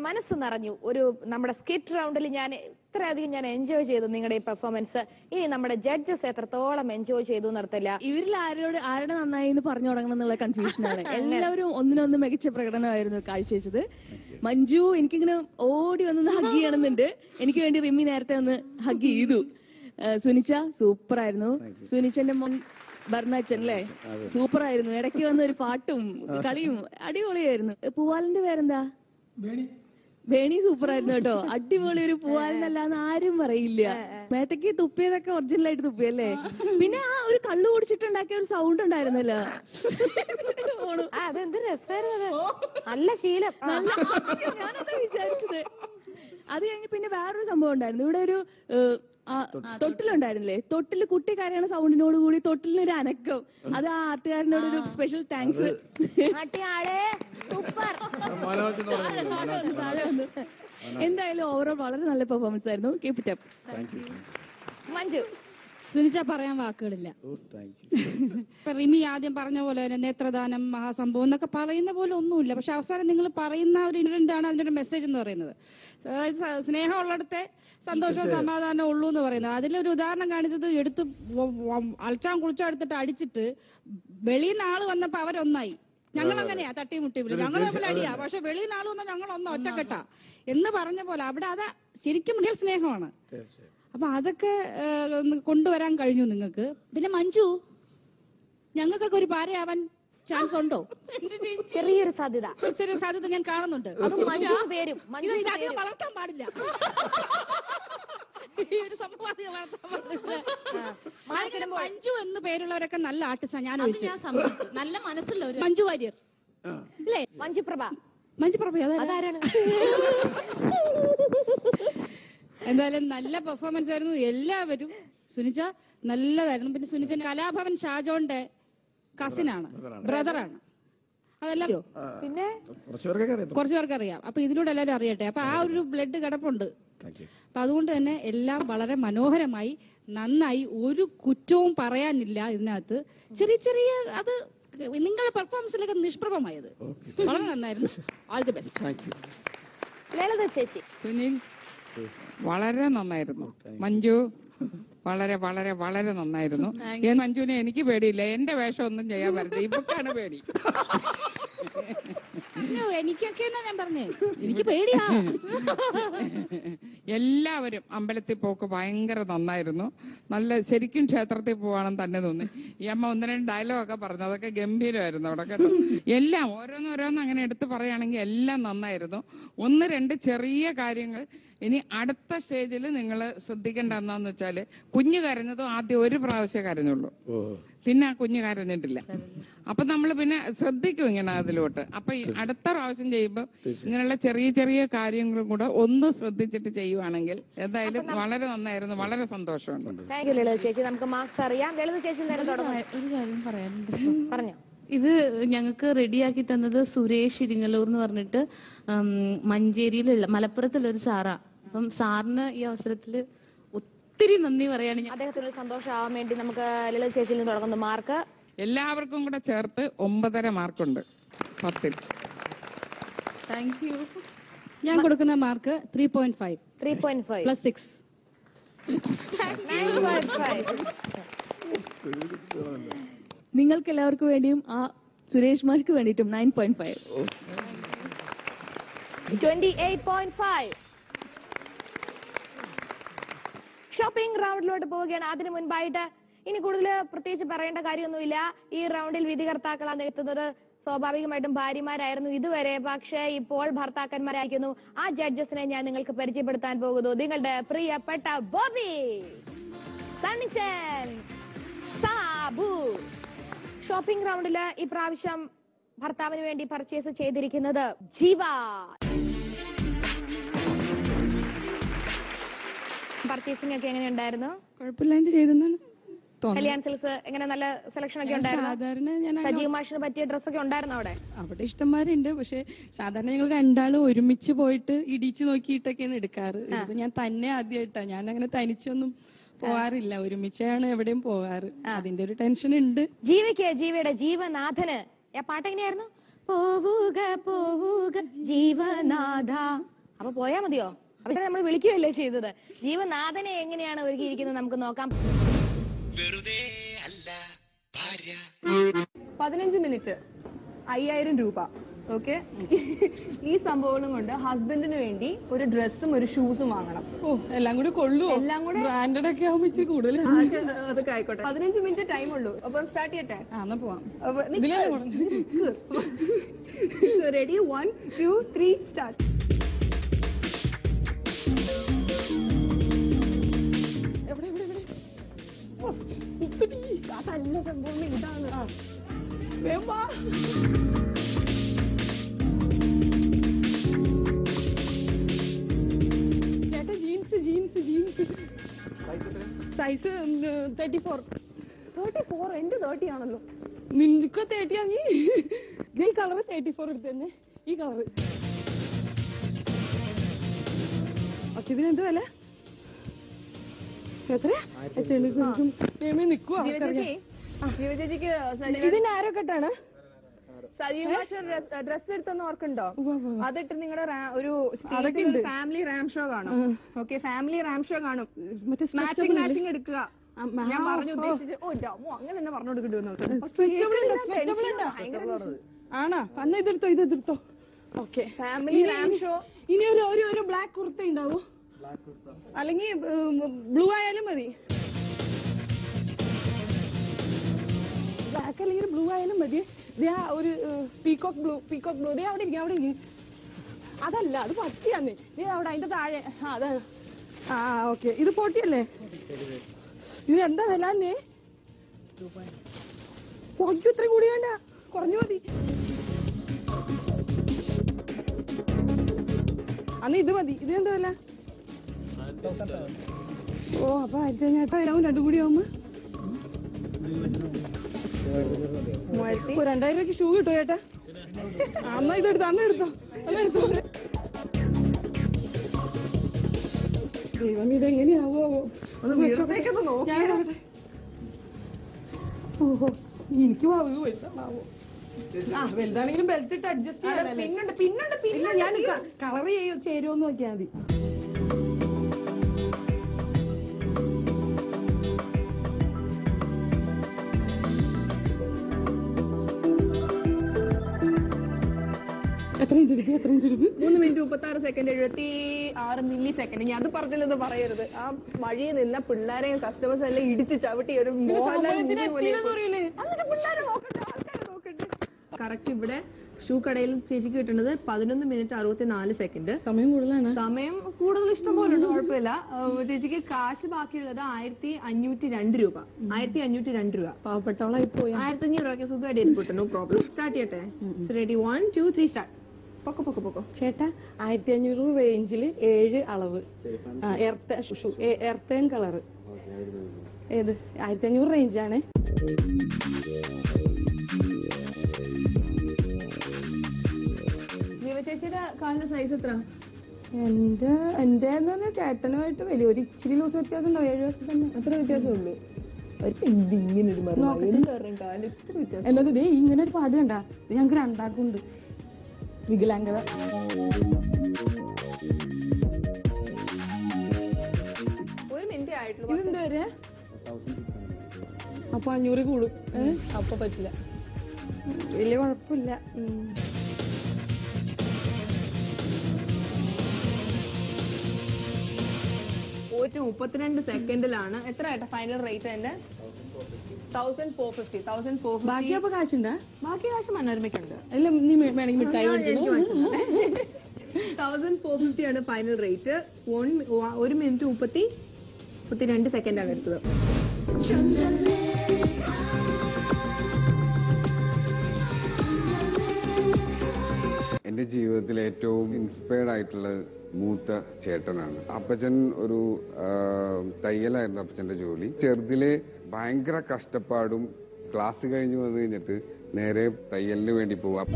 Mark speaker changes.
Speaker 1: മനസ്സ് നിറഞ്ഞു. ഒരു നമ്മുടെ സ്കിറ്റ് റൗണ്ടിൽ ഞാൻ ഇത്രയധികം ഞാൻ എൻജോയ് ചെയ്തു നിങ്ങളുടെ ഈ പെർഫോമൻസ്. ഇനി നമ്മുടെ ജഡ്ജസ് എത്രത്തോളം എൻജോയ് ചെയ്തു നിർത്തില്ല.
Speaker 2: ഇവരിൽ ആരുടെ നന്നായി എന്ന് പറഞ്ഞു തുടങ്ങണം എന്നുള്ള കൺഫ്യൂഷനാണ്. എല്ലാവരും ഒന്നിനൊന്ന് മികച്ച പ്രകടനമായിരുന്നു കാഴ്ചവെച്ചത്. മഞ്ജു എനിക്കിങ്ങനെ ഓടി വന്ന് ഹഗ് ചെയ്യണമെന്നുണ്ട്. എനിക്ക് വേണ്ടി റിമി നേരത്തെ ഒന്ന് ഹഗ് ചെയ്തു. സുനിച്ച സൂപ്പറായിരുന്നു. സുനിച്ചന്റെ മോൻ ബർണാച്ചൻ അല്ലേ, സൂപ്പറായിരുന്നു. ഇടയ്ക്ക് വന്ന ഒരു പാട്ടും കളിയും അടിപൊളിയായിരുന്നു. പൂവാലിന്റെ പേരെന്താ? വേണി സൂപ്പറായിരുന്നു കേട്ടോ. അടിപൊളി ഒരു പൂവാലിനല്ലാന്ന് ആരും പറയില്ല. മേത്തക്ക് തുപ്പിയതൊക്കെ ഒറിജിനലായിട്ട് തുപ്പിയല്ലേ. പിന്നെ ആ ഒരു കള്ളു കുടിച്ചിട്ടുണ്ടാക്കിയ ഒരു സൗണ്ട് ഉണ്ടായിരുന്നല്ലോ,
Speaker 1: അതെന്ത് രസമായിരുന്നു. നല്ല ശീലം.
Speaker 2: ഞാനതാ വിചാരിച്ചത്. അത് കഴിഞ്ഞ് പിന്നെ വേറൊരു സംഭവം ഉണ്ടായിരുന്നു. ഇവിടെ ഒരു തൊട്ടിലുണ്ടായിരുന്നില്ലേ, തൊട്ടില് കുട്ടി കരയണ സൗണ്ടിനോട് കൂടി തൊട്ടിലിനൊരു അനക്കം. അത് ആ ആർട്ടുകാരനോടൊരു സ്പെഷ്യൽ താങ്ക്സ്. എന്തായാലും ഓവറോൾ വളരെ നല്ല പെർഫോമൻസ് ആയിരുന്നു. Keep it up.
Speaker 1: മഞ്ജു,
Speaker 3: സുനിച്ച പറയാൻ വാക്കുകളില്ല. ഇപ്പൊ റിമി ആദ്യം പറഞ്ഞ പോലെ തന്നെ നേത്രദാനം മഹാസംഭവം എന്നൊക്കെ പറയുന്ന പോലെ ഒന്നുമില്ല. പക്ഷെ അവസാനം നിങ്ങൾ പറയുന്ന ഒരു ഇൻസിഡന്റ് ആണ് അതിന്റെ ഒരു മെസ്സേജ് എന്ന് പറയുന്നത്. അതായത് സ്നേഹമുള്ളിടത്തെ സന്തോഷവും സമാധാനവും ഉള്ളൂ എന്ന് പറയുന്നത്. അതിലൊരു ഉദാഹരണം കാണിച്ചത് എടുത്ത് അൾച്ചാൻ കുളിച്ചോ എടുത്തിട്ട് അടിച്ചിട്ട് വെളിയിൽ നിന്ന് ആള് വന്നപ്പോ അവരൊന്നായി. ഞങ്ങൾ അങ്ങനെയാ തട്ടിമുട്ടി വിളി, ഞങ്ങൾ തമ്മിൽ അടിയാ, പക്ഷെ വെളിയിൽ നിന്ന് ആള് വന്നാൽ ഞങ്ങൾ ഒന്നും ഒറ്റക്കെട്ടാ എന്ന് പറഞ്ഞ പോലെ അവിടെ അതാ ശരിക്കും റിയൽ സ്നേഹമാണ്. അപ്പൊ അതൊക്കെ കൊണ്ടുവരാൻ കഴിഞ്ഞു നിങ്ങൾക്ക്. പിന്നെ മഞ്ജു, ഞങ്ങൾക്കൊക്കെ ഒരു ഭാര്യയാവാൻ ചാൻസ് ഉണ്ടോ?
Speaker 1: ചെറിയൊരു സാധ്യത,
Speaker 3: ചെറിയൊരു സാധ്യത ഞാൻ കാണുന്നുണ്ട്. അധികം വളർത്താൻ പാടില്ല. ഈ ഒരു സംഭവം മഞ്ജു എന്ന് പേരുള്ളവരൊക്കെ നല്ല ആർട്ടിസ്റ്റാ. ഞാൻ
Speaker 2: നല്ല മനസ്സുള്ള
Speaker 3: മഞ്ജു വാര്യർ
Speaker 1: അല്ലേ? മഞ്ജുപ്രഭ
Speaker 3: അതാരാണ്? എന്തായാലും നല്ല പെർഫോമൻസ് ആയിരുന്നു എല്ലാവരും. സുനിച്ച നല്ലതായിരുന്നു. പിന്നെ സുനിച്ച കലാഭവൻ ഷാജോന്റെ കസിനാണ്, ബ്രദറാണ്. അതെല്ലാം
Speaker 1: പിന്നെ
Speaker 3: കുറച്ചു പേർക്ക് അറിയാം. അപ്പൊ ഇതിലൂടെ എല്ലാവരും അറിയട്ടെ. അപ്പൊ ആ ഒരു ബ്ലഡ് കിടപ്പുണ്ട്. അപ്പൊ അതുകൊണ്ട് തന്നെ എല്ലാം വളരെ മനോഹരമായി, നന്നായി. ഒരു കുറ്റവും പറയാനില്ല ഇതിനകത്ത്. ചെറിയ ചെറിയ അത് നിങ്ങളുടെ പെർഫോമൻസിലൊക്കെ നിഷ്പ്രഭമായത് വളരെ നന്നായിരുന്നു. All the best.
Speaker 1: ലളിത ചേച്ചി.
Speaker 4: സുനിൽ വളരെ നന്നായിരുന്നു. മഞ്ജു വളരെ വളരെ വളരെ നന്നായിരുന്നു. മഞ്ജുവിനെ എനിക്ക് പേടിയില്ല. എന്റെ വേഷം ഒന്നും ചെയ്യാൻ പറ്റില്ല. ഇവക്കാണ് പേടി.
Speaker 3: എനിക്കൊക്കെ ഞാൻ പറഞ്ഞേ, എനിക്ക് പേടിയാ.
Speaker 4: എല്ലാവരും അമ്പലത്തിൽ പോക്ക് ഭയങ്കര നന്നായിരുന്നു. നല്ല ശരിക്കും ക്ഷേത്രത്തിൽ പോവാണെന്ന് തന്നെ തോന്നി. ഈ അമ്മ 1-2 ഡയലോഗൊക്കെ പറഞ്ഞു, അതൊക്കെ ഗംഭീരമായിരുന്നു അവിടെ കേട്ടോ. എല്ലാം ഓരോന്നോരോന്ന് അങ്ങനെ എടുത്ത് പറയുകയാണെങ്കിൽ എല്ലാം നന്നായിരുന്നു. 1-2 ചെറിയ കാര്യങ്ങൾ ഇനി അടുത്ത സ്റ്റേജിൽ നിങ്ങൾ ശ്രദ്ധിക്കേണ്ട എന്താന്ന് വെച്ചാല്, കുഞ്ഞു കരഞ്ഞതും ആദ്യം ഒരു പ്രാവശ്യം കരഞ്ഞുള്ളൂ, പിന്നെ ആ കുഞ്ഞു കരഞ്ഞിട്ടില്ല. അപ്പൊ നമ്മൾ പിന്നെ ശ്രദ്ധിക്കും ഇങ്ങനെ അതിലോട്ട്. അപ്പൊ അടുത്ത പ്രാവശ്യം ചെയ്യുമ്പോൾ ഇങ്ങനെയുള്ള ചെറിയ ചെറിയ കാര്യങ്ങളും കൂടെ ഒന്ന് ശ്രദ്ധിച്ചിട്ട് ചെയ്യുവാണെങ്കിൽ എന്തായാലും വളരെ നന്നായിരുന്നു. വളരെ സന്തോഷമുണ്ട്.
Speaker 1: താങ്ക് യു ലളിത ചേച്ചി. നമുക്ക് മാർക്സ് അറിയാം. ലളിത ചേച്ചി നേരം തുടങ്ങാം.
Speaker 2: ഒരു കാര്യം പറയാനുണ്ട്.
Speaker 1: പറഞ്ഞോ.
Speaker 2: ഇത് ഞങ്ങൾക്ക് റെഡിയാക്കി തന്നത് സുരേഷ് ഇരിങ്ങലൂർ എന്ന് പറഞ്ഞിട്ട് മഞ്ചേരിയിലുള്ള മലപ്പുറത്തുള്ളൊരു സാറാ. അപ്പം സാറിന് ഈ അവസരത്തില് ഒത്തിരി നന്ദി പറയാണ്.
Speaker 1: അദ്ദേഹത്തിന് സന്തോഷമാവാൻ വേണ്ടി നമുക്ക് ലളിത ചേച്ചിയിൽ നിന്ന് തുടങ്ങുന്നു. മാർക്ക്
Speaker 4: എല്ലാവർക്കും കൂടെ ചേർത്ത് 9.5 മാർക്കുണ്ട് 10-ൽ.
Speaker 2: Thank you.
Speaker 3: ഞാൻ കൊടുക്കുന്ന മാർക്ക് 3.5 പ്ലസ് 6.
Speaker 2: നിങ്ങൾക്ക് എല്ലാവർക്കും വേണ്ടിയും ആ സുരേഷ് മാർക്ക് വേണ്ടിയിട്ടും 9.5.
Speaker 1: 28.5. ഷോപ്പിംഗ് റൗണ്ടിലോട്ട് പോവുകയാണ്. അതിനു മുൻപായിട്ട് ഇനി കൂടുതൽ പ്രത്യേകിച്ച് പറയേണ്ട കാര്യമൊന്നുമില്ല. ഈ റൗണ്ടിൽ വിധികർത്താക്കളാണ് എത്തുന്നത്. സ്വാഭാവികമായിട്ടും ഭാര്യമാരായിരുന്നു ഇതുവരെ, പക്ഷേ ഇപ്പോൾ ഭർത്താക്കന്മാരായിരിക്കുന്നു. ആ ജഡ്ജസിനെ ഞാൻ നിങ്ങൾക്ക് പരിചയപ്പെടുത്താൻ പോകുന്നു. നിങ്ങളുടെ പ്രിയപ്പെട്ട ബോബി, സണ്ണിച്ചൻ, സാബു. ഷോപ്പിംഗ് റൗണ്ടില് ഈ പ്രാവശ്യം ഭർത്താവിന് വേണ്ടി പർച്ചേസ് ചെയ്തിരിക്കുന്നത് ജീവ. പർച്ചേസിംഗ് ഒക്കെ എങ്ങനെയുണ്ടായിരുന്നു?
Speaker 3: കുഴപ്പമില്ലാണ്ട് ചെയ്തെന്നാണ് തോന്നുന്നത്.
Speaker 1: കല്യാൺ സിൽക്സ് എങ്ങനെ നല്ല സെലക്ഷൻ ഒക്കെ ഉണ്ടായിരുന്നു?
Speaker 3: സാധാരണ ഞാൻ
Speaker 1: സജീവ് മാഷിന് പറ്റിയ ഡ്രസ്സൊക്കെ ഉണ്ടായിരുന്നു അവിടെ?
Speaker 3: അവിടെ ഇഷ്ടംമാരുണ്ട്. പക്ഷെ സാധാരണ ഞങ്ങൾ രണ്ടാളും ഒരുമിച്ച് പോയിട്ട് ഇടിച്ചു നോക്കിയിട്ടൊക്കെയാണ് എടുക്കാറ്. ഇതിപ്പോ ഞാൻ തന്നെ ആദ്യമായിട്ടാ. ഞാൻ അങ്ങനെ തനിച്ചൊന്നും പോവാറില്ല, ഒരുമിച്ചാണ് എവിടെയും പോവാറ്. അതിന്റെ ഒരു ടെൻഷൻ ഉണ്ട്.
Speaker 1: ജീവയ്ക്ക്, ജീവയുടെ ജീവനാഥന് പാട്ട് എങ്ങനെയായിരുന്നു? പോവുക പോവുക ജീവനാഥ. അപ്പൊ പോയാ മതിയോ? അവിടെ നമ്മൾ വിളിക്കുകയല്ലേ ചെയ്തത്. ജീവനാഥനെ എങ്ങനെയാണ് ഒരുക്കിയിരിക്കുന്നത് നമുക്ക് നോക്കാം.
Speaker 5: 15 മിനിറ്റ് 5000 രൂപ. ഓക്കെ, ഈ സംഭവങ്ങളും കൊണ്ട് ഹസ്ബൻഡിന് വേണ്ടി ഒരു ഡ്രസ്സും ഒരു ഷൂസും വാങ്ങണം.
Speaker 3: ഓ, എല്ലാം കൂടി കൊള്ളുവോ?
Speaker 5: എല്ലാം കൂടെ
Speaker 3: ബ്രാൻഡഡ് ഒക്കെ ആവുമ്പോ ഇച്ചിരി കൂടുതൽ.
Speaker 5: അതൊക്കെ ആയിക്കോട്ടെ. 15 മിനിറ്റ് ടൈം ഉള്ളൂ. അപ്പൊ സ്റ്റാർട്ട് ചെയ്യട്ടെ.
Speaker 3: എന്നാ പോവാം.
Speaker 5: റെഡി? 1 2 3 സ്റ്റാർട്ട്. അതല്ല സംഭവം, ഇതാണ്.
Speaker 3: ചേട്ടാ, ജീൻസ് ജീൻസ് ജീൻസ് സൈസ് 34.
Speaker 5: 34? എന്റെ 30 ആണല്ലോ.
Speaker 3: നിനക്ക് 30 ആണീ. ഈ കളറ് 34 എടുത്ത് തന്നെ. ഈ കളറ് ഓക്കെ. ഇതിനെന്ത് വില? എത്ര? നിക്കുവാ.
Speaker 5: ചേച്ചിക്ക്
Speaker 3: ഇതിന് ആരോ കെട്ടാണ്.
Speaker 5: സലീം മാഷ് ഡ്രസ് എടുത്തെന്ന് ഓർക്കുണ്ടോ? അതിട്ട് നിങ്ങളുടെ ഒരു ഫാമിലി റാം ഷോ കാണും. ഓക്കെ, ഫാമിലി റാം ഷോ കാണും. മാച്ചിങ് എടുക്കുക. ഞാൻ പറഞ്ഞു ഉദ്ദേശിച്ചു. ഓ ഡമോ, അങ്ങനെ തന്നെ പറഞ്ഞു കൊടുക്കണ്ടോ?
Speaker 3: ആണോ? അന്ന് ഇതെടുത്തോ, ഇതെടുത്തോ. Okay,
Speaker 5: family ramp show.
Speaker 3: ഇനി ഒരു ബ്ലാക്ക് കുർത്ത ഉണ്ടാവോ? അല്ലെങ്കിൽ ബ്ലൂ ആയാലും മതി. ബ്ലാക്ക് അല്ലെങ്കിൽ ബ്ലൂ ആയാലും മതി. ഒരു പീകോക്ക് ബ്ലൂ ദേ അവിടെ ഇരിക്കും, അവിടെ ഇരിക്കും. അതല്ല, അത് പട്ടിയാന്നേ. നീ അവിടെ അതിന്റെ താഴെ. അതാ. ഓക്കെ, ഇത് 40 അല്ലേ? ഇതിന് എന്താ വില? പൊയ്ക്കു ഇത്ര കൂടി വേണ്ട, കുറഞ്ഞു മതി. അന്ന് ഇത് മതി. ഇതിനെന്താ വില? ഓ, അപ്പൊ 1500 രണ്ടും കൂടി ആവുമ്പോ 2000 രൂപയ്ക്ക് ഷൂ കിട്ടോ ചേട്ടാ? അമ്മ ഇതെടുത്തോ, അമ്മ എടുത്തോ, അതെടുത്തോ. ദൈവം, ഇതെങ്ങനെയാവോ? ഓഹോ, എനിക്ക് വലുതാണാവോ? വലുതാണെങ്കിലും ബെൽറ്റ് ഇട്ട് അഡ്ജസ്റ്റ് ചെയ്യാൻ. പിന്നെ ഞാൻ കളർ ചേരുമോന്ന് നോക്കിയാൽ മതി. എത്ര ഇഞ്ച് എടുക്കും?
Speaker 5: 3 മിനിറ്റ് 36 സെക്കൻഡ് 76 മില്ലി സെക്കൻഡ്. ഞാൻ അത് പറഞ്ഞില്ലെന്ന് പറയരുത്. ആ വഴിയിൽ നിന്ന പിള്ളേരെ കസ്റ്റമേഴ്സ് എല്ലാം ഇടിച്ച് ചവിട്ടി ഒരു കറക്റ്റ്. ഇവിടെ ഷൂ കടയിൽ ചേച്ചിക്ക് കിട്ടുന്നത് 11 മിനിറ്റ് 64 സെക്കൻഡ്.
Speaker 3: സമയം കൂടുതലാണ്.
Speaker 5: സമയം കൂടുതൽ ഇഷ്ടം പോലെ ഉണ്ട്, കുഴപ്പമില്ല. ചേച്ചിക്ക് കാശ് ബാക്കിയുള്ളത് 1502 രൂപ. 1502 രൂപ.
Speaker 3: പാവപ്പെട്ടവളായി പോയി.
Speaker 5: 1500 രൂപയ്ക്ക് സുഖമായിട്ട് ഇരിക്കട്ടെ. No problem. സ്റ്റാർട്ട് ചെയ്യട്ടെ. റെഡി? 1 2 3 സ്റ്റാർട്ട്. പൊക്കോ
Speaker 3: ചേട്ടാ, 1500 റേഞ്ചിൽ 7 അളവ്. Earthen colour. ഏത്? 1500 റേഞ്ചാണ്.
Speaker 5: ചേച്ചിയുടെ കാലിന്റെ സൈസ് എത്ര?
Speaker 3: എന്റെ ചേട്ടനുമായിട്ട് വലിയ ഒരു ഇച്ചിരി ലൂസ് വ്യത്യാസം ഉണ്ടാവും. 7 വർഷം തന്നെ.
Speaker 5: അത്ര വ്യത്യാസം ഉള്ളൂ. ഇങ്ങനെ ഒരു കാല് ഇത്ര വ്യത്യാസം.
Speaker 3: എന്നത് ദേ ഇങ്ങനെ ഒരു പാട് കണ്ട. ഞങ്ങക്ക് രണ്ടാക്കുണ്ട് വികലാംഗത.
Speaker 5: 1 മിനിറ്റ് ആയിട്ടുള്ളൂ.
Speaker 3: ഇതെന്താ വരെ? അപ്പൊ 500 കൂടും.
Speaker 5: അപ്പൊ പറ്റില്ല.
Speaker 3: വലിയ കുഴപ്പമില്ല.
Speaker 5: 32 സെക്കൻഡിലാണ്. എത്ര ആയിട്ടാ ഫൈനൽ റേറ്റ്? എന്റെ 1450.
Speaker 3: ബാക്കി അപ്പൊ കാശുണ്ടാ?
Speaker 5: ബാക്കി കാശ് മനോരമയ്ക്കുണ്ട്.
Speaker 3: അല്ല, നീ വേണമെങ്കിൽ മിഠായി മേടിച്ചോ.
Speaker 5: 1450 ആണ് ഫൈനൽ റേറ്റ്. 1 മിനിറ്റ് 32 സെക്കൻഡാണ് എടുത്തത്.
Speaker 6: എന്റെ ജീവിതത്തിൽ ഏറ്റവും ഇൻസ്പയർഡ് ആയിട്ടുള്ള മൂത്ത ചേട്ടനാണ്. അപ്പച്ചൻ ഒരു തയ്യലായിരുന്നു അപ്പച്ചന്റെ ജോലി. ചെറുതിലെ ഭയങ്കര കഷ്ടപ്പാടും ക്ലാസ് കഴിഞ്ഞ് വന്നു കഴിഞ്ഞിട്ട് നേരെ തയ്യലിന് വേണ്ടി പോവാം.